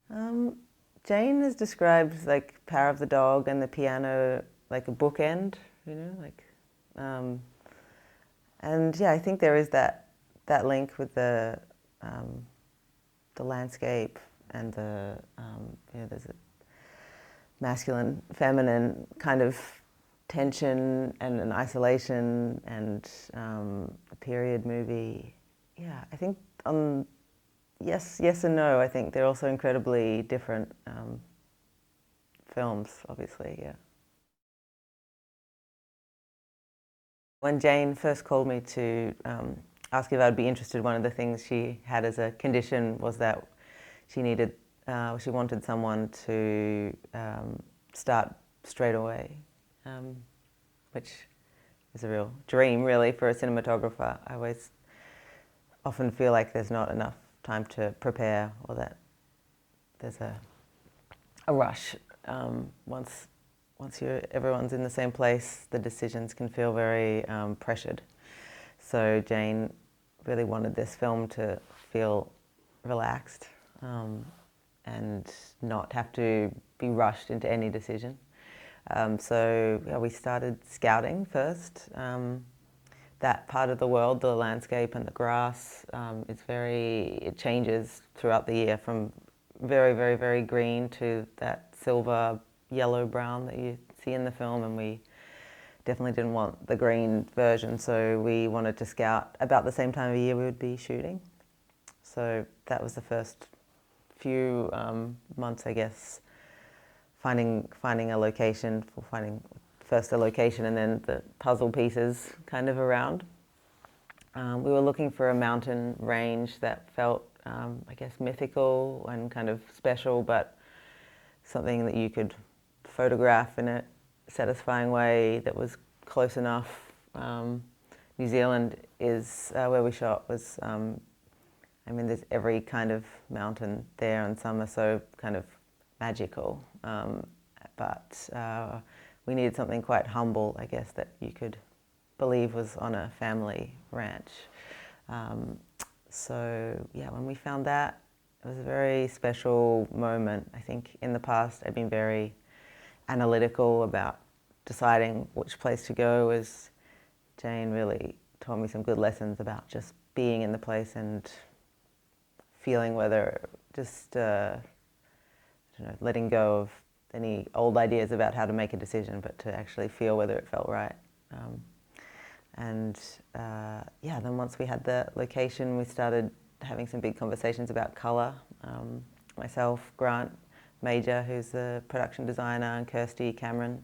Um, Jane has described like Power of the Dog and the piano like a bookend, you know, like, um, and yeah, I think there is that link with the landscape and there's a masculine, feminine kind of tension and an isolation and a period movie. Yeah, I think yes and no. I think they're also incredibly different films, obviously. Yeah. When Jane first called me to ask if I'd be interested, one of the things she had as a condition was that she needed, she wanted someone to start straight away, um, which is a real dream, really, for a cinematographer. I always often feel like there's not enough time to prepare, or that there's a rush. Once everyone's in the same place, the decisions can feel very pressured. So Jane really wanted this film to feel relaxed and not have to be rushed into any decision. So yeah, we started scouting first. That part of the world, the landscape and the grass, it changes throughout the year from very, very, very green to that silver, yellow, brown that you see in the film, and we definitely didn't want the green version, so we wanted to scout about the same time of year we would be shooting. So that was the first few months, I guess, finding a location, for finding first a location and then the puzzle pieces kind of around. We were looking for a mountain range that felt, I guess, mythical and kind of special, but something that you could photograph in a satisfying way that was close enough. New Zealand is where we shot was, I mean, there's every kind of mountain there, and some are so kind of magical. But we needed something quite humble, I guess, that you could believe was on a family ranch. So yeah, when we found that, it was a very special moment. I think in the past I've been very analytical about deciding which place to go, as Jane really taught me some good lessons about just being in the place and feeling whether just letting go of any old ideas about how to make a decision, but to actually feel whether it felt right. Yeah, then once we had the location, we started having some big conversations about colour. Myself, Grant Major, who's the production designer, and Kirsty Cameron,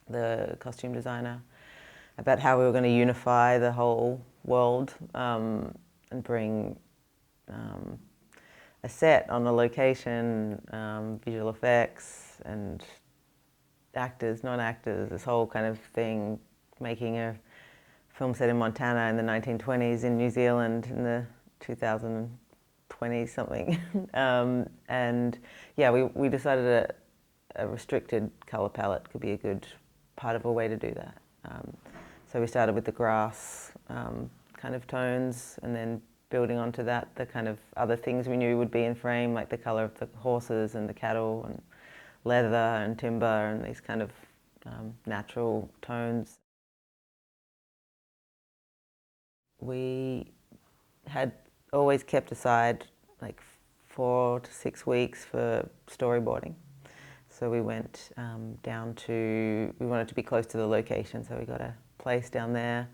the costume designer, about how we were going to unify the whole world and bring a set on a location, visual effects and actors, non-actors, this whole kind of thing, making a film set in Montana in the 1920s, in New Zealand in the 2020 something. And yeah, we decided a restricted colour palette could be a good part of a way to do that. So we started with the grass kind of tones, and then building onto that the kind of other things we knew would be in frame, like the colour of the horses and the cattle and leather and timber and these kind of natural tones. We had always kept aside like 4 to 6 weeks for storyboarding. So we went we wanted to be close to the location, so we got a place down there,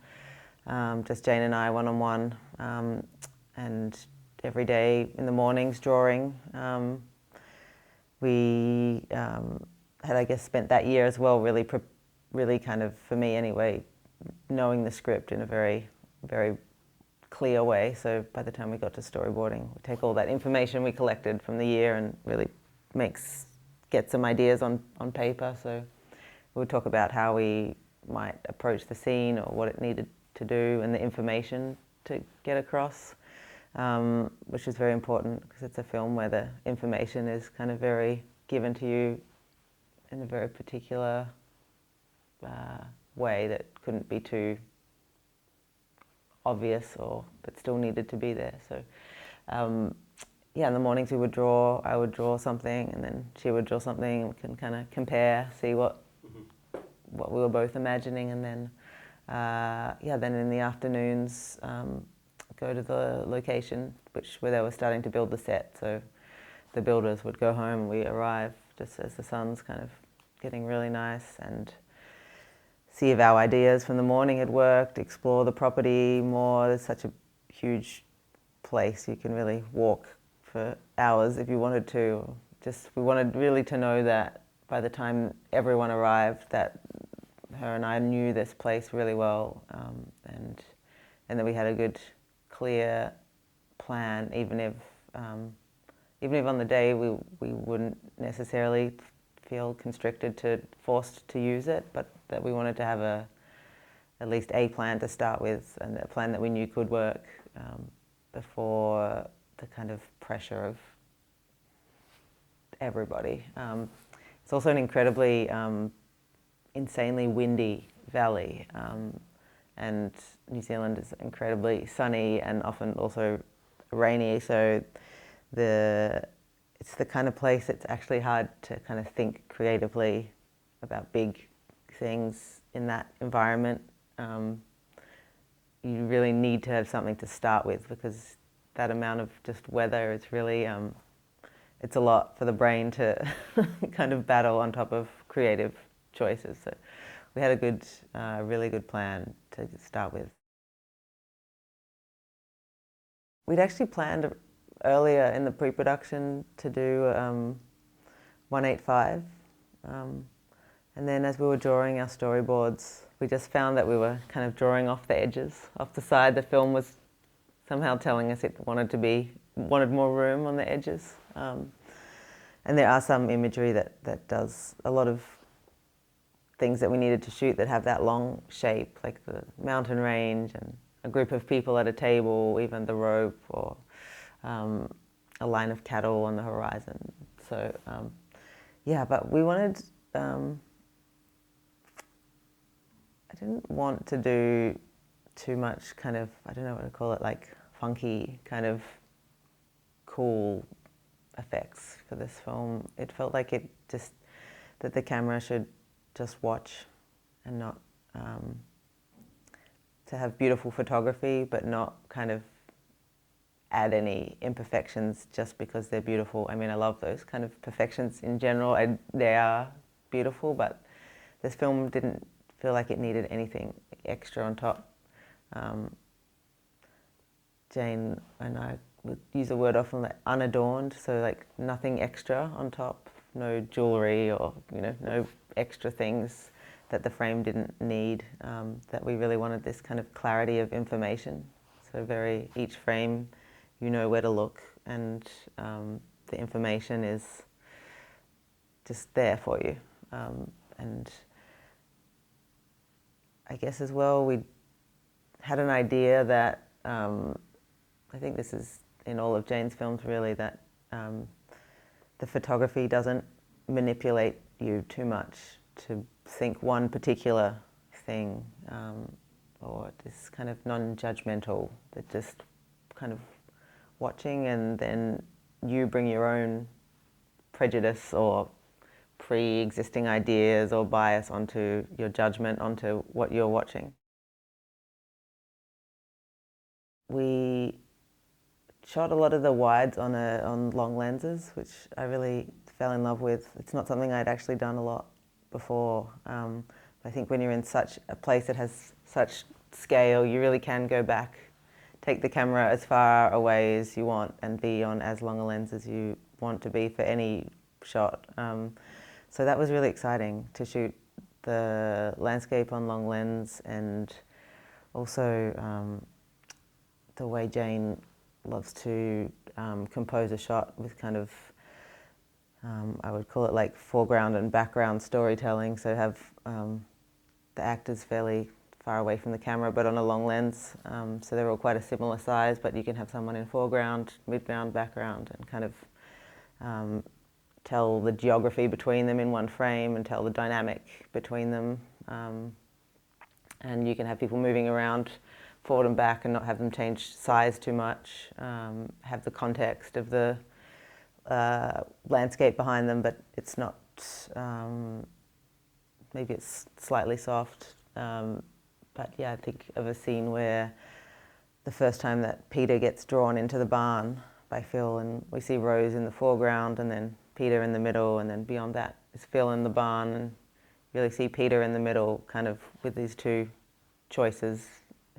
just Jane and I, one-on-one, and every day in the mornings drawing. We had, I guess, spent that year as well really kind of, for me anyway, knowing the script in a very, very clear way. So by the time we got to storyboarding, we take all that information we collected from the year and really get some ideas on paper. So we would talk about how we might approach the scene or what it needed to do and the information to get across, which is very important because it's a film where the information is kind of very given to you in a very particular way that couldn't be too obvious but still needed to be there. So yeah, in the mornings we would draw, I would draw something and then she would draw something, and we can kind of compare, see what we were both imagining, and then yeah, then in the afternoons go to the location where they were starting to build the set. So the builders would go home and we arrive just as the sun's kind of getting really nice, and see if our ideas from the morning had worked, explore the property more. There's such a huge place, you can really walk for hours if you wanted to. Just, we wanted really to know that by the time everyone arrived, that her and I knew this place really well, and that we had a good, clear plan, even if on the day we wouldn't necessarily feel constricted forced to use it, but that we wanted to have at least a plan to start with, and a plan that we knew could work before the kind of pressure of everybody. It's also an incredibly insanely windy valley, and New Zealand is incredibly sunny and often also rainy, so it's the kind of place it's actually hard to kind of think creatively about big things in that environment. You really need to have something to start with, because that amount of just weather is really, it's a lot for the brain to kind of battle on top of creative choices. So we had a good, really good plan to start with. We'd actually planned earlier in the pre-production to do 185, and then as we were drawing our storyboards, we just found that we were kind of drawing off the edges, off the side. The film was somehow telling us it wanted more room on the edges, and there are some imagery that does a lot of things that we needed to shoot that have that long shape, like the mountain range and a group of people at a table, even the rope, or a line of cattle on the horizon. So yeah, but we wanted, I didn't want to do too much kind of, I don't know what to call it, like funky kind of cool effects for this film. It felt like that the camera should just watch and not, to have beautiful photography, but not kind of add any imperfections just because they're beautiful. I mean, I love those kind of perfections in general. They are beautiful, but this film didn't feel like it needed anything extra on top. Jane and I would use a word often like unadorned, so like nothing extra on top, no jewelry or no extra things that the frame didn't need. That we really wanted this kind of clarity of information. So each frame, you know where to look, and the information is just there for you. And I guess as well, we had an idea that, I think this is in all of Jane's films really, that the photography doesn't manipulate you too much to think one particular thing, or this kind of non-judgmental, that just kind of watching, and then you bring your own prejudice or pre-existing ideas or bias onto your judgment onto what you're watching. We shot a lot of the wides on long lenses, which I really fell in love with. It's not something I'd actually done a lot before. I think when you're in such a place that has such scale, you really can go back, take the camera as far away as you want, and be on as long a lens as you want to be for any shot. So that was really exciting, to shoot the landscape on long lens, and also the way Jane loves to compose a shot with kind of, I would call it like foreground and background storytelling. So have the actors fairly far away from the camera, but on a long lens. So they're all quite a similar size, but you can have someone in foreground, midground, background, and kind of tell the geography between them in one frame and tell the dynamic between them. And you can have people moving around forward and back and not have them change size too much, have the context of the landscape behind them, but it's not, maybe it's slightly soft. But yeah, I think of a scene where the first time that Peter gets drawn into the barn by Phil, and we see Rose in the foreground and then Peter in the middle, and then beyond that is Phil in the barn, and you really see Peter in the middle kind of with these two choices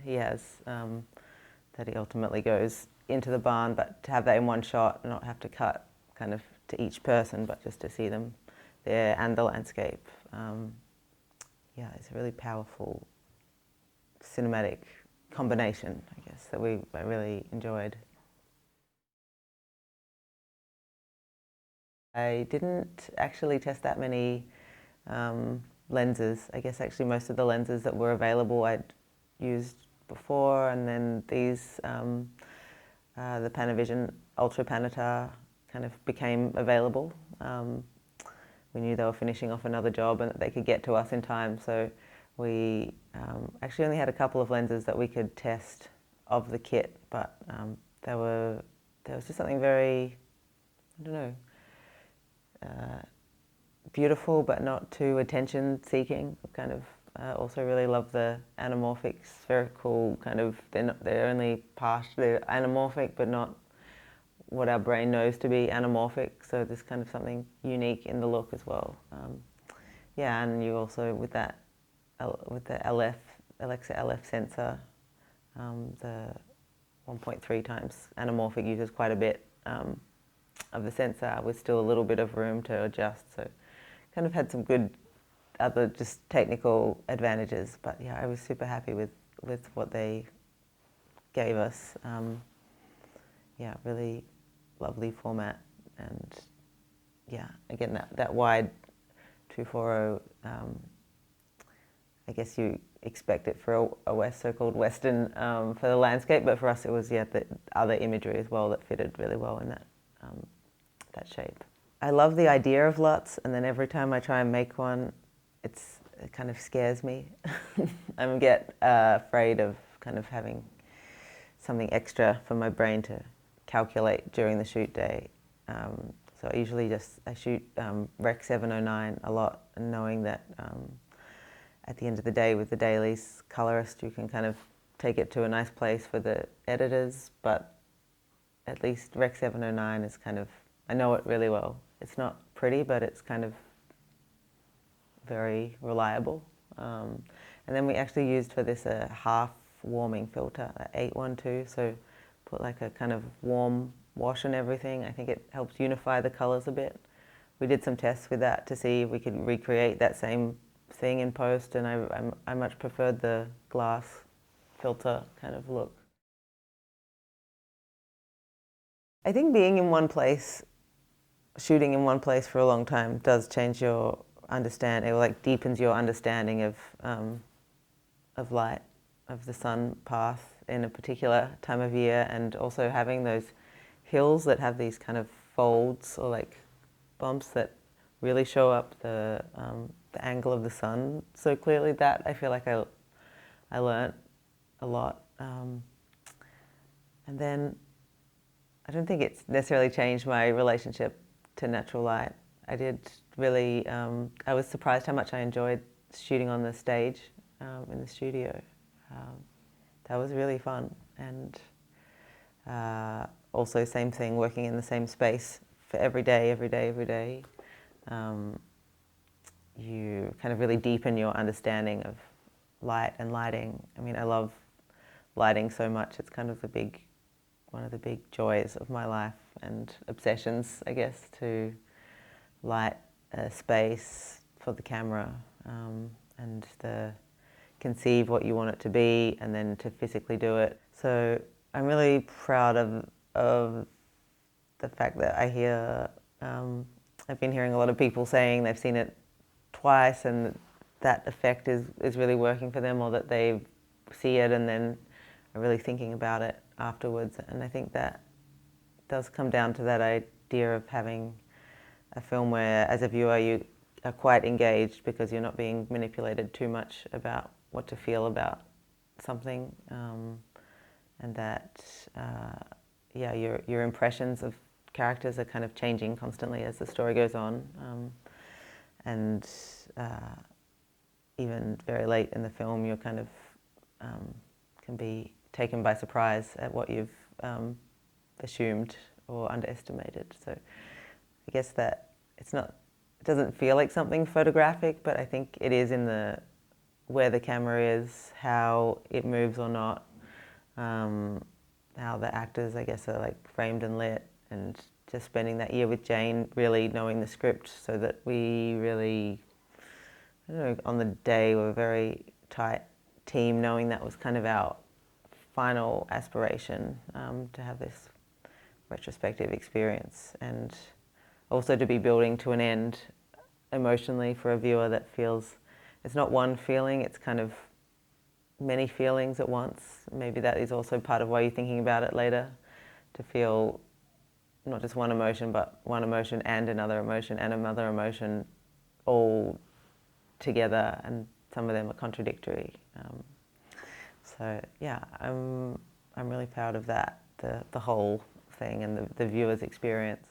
he has, that he ultimately goes into the barn, but to have that in one shot and not have to cut kind of to each person, but just to see them there and the landscape. Yeah, it's a really powerful cinematic combination, I guess, that I really enjoyed. I didn't actually test that many lenses. I guess actually most of the lenses that were available I'd used before, and then these, the Panavision Ultra Panatar kind of became available. We knew they were finishing off another job and that they could get to us in time, so we actually only had a couple of lenses that we could test of the kit, but there was just something very, I don't know, beautiful but not too attention-seeking. Kind of also really love the anamorphic spherical kind of. They're only partially anamorphic, but not what our brain knows to be anamorphic. So there's kind of something unique in the look as well. Yeah, and you also with the Alexa LF sensor, the 1.3 times anamorphic uses quite a bit of the sensor, with still a little bit of room to adjust. So kind of had some good other just technical advantages. But yeah, I was super happy with what they gave us. Yeah, really lovely format, and yeah, again that wide 240. I guess you expect it for a so-called Western for the landscape, but for us it was the other imagery as well that fitted really well in that shape. I love the idea of LUTs, and then every time I try and make one, it kind of scares me. I get afraid of kind of having something extra for my brain to calculate during the shoot day. So I usually I shoot Rec 709 a lot, and knowing that at the end of the day with the dailies colorist, you can kind of take it to a nice place for the editors, but at least Rec 709 is kind of, I know it really well. It's not pretty, but it's kind of very reliable. And then we actually used for this a half warming filter, 812, so put like a kind of warm wash and everything. I think it helps unify the colors a bit. We did some tests with that to see if we could recreate that same thing in post, and I much preferred the glass filter kind of look. I think being in one place, shooting in one place for a long time does change your understanding. It like deepens your understanding of light, of the sun path in a particular time of year, and also having those hills that have these kind of folds or like bumps that really show up the angle of the sun so clearly. That I feel like I learnt a lot, and then I don't think it's necessarily changed my relationship to natural light. I did really, I was surprised how much I enjoyed shooting on the stage in the studio. That was really fun, and also same thing, working in the same space for every day. You kind of really deepen your understanding of light and lighting. I mean, I love lighting so much. It's kind of one of the big joys of my life and obsessions, I guess, to light a space for the camera, and conceive what you want it to be, and then to physically do it. So I'm really proud of the fact that I've been hearing a lot of people saying they've seen it twice and that effect is really working for them, or that they see it and then are really thinking about it afterwards. And I think that does come down to that idea of having a film where, as a viewer, you are quite engaged because you're not being manipulated too much about what to feel about something, and that yeah, your impressions of characters are kind of changing constantly as the story goes on, and even very late in the film, you're kind of can be taken by surprise at what you've assumed or underestimated. So I guess that it doesn't feel like something photographic, but I think it is in the where the camera is, how it moves or not, how the actors, I guess, are like framed and lit, and just spending that year with Jane, really knowing the script, so that we really, I don't know, on the day we were a very tight team, knowing that was kind of our final aspiration, to have this retrospective experience, and also to be building to an end emotionally for a viewer that feels it's not one feeling, it's kind of many feelings at once. Maybe that is also part of why you're thinking about it later, to feel not just one emotion, but one emotion and another emotion all together, and some of them are contradictory. So yeah, I'm really proud of that, the whole thing and the viewer's experience.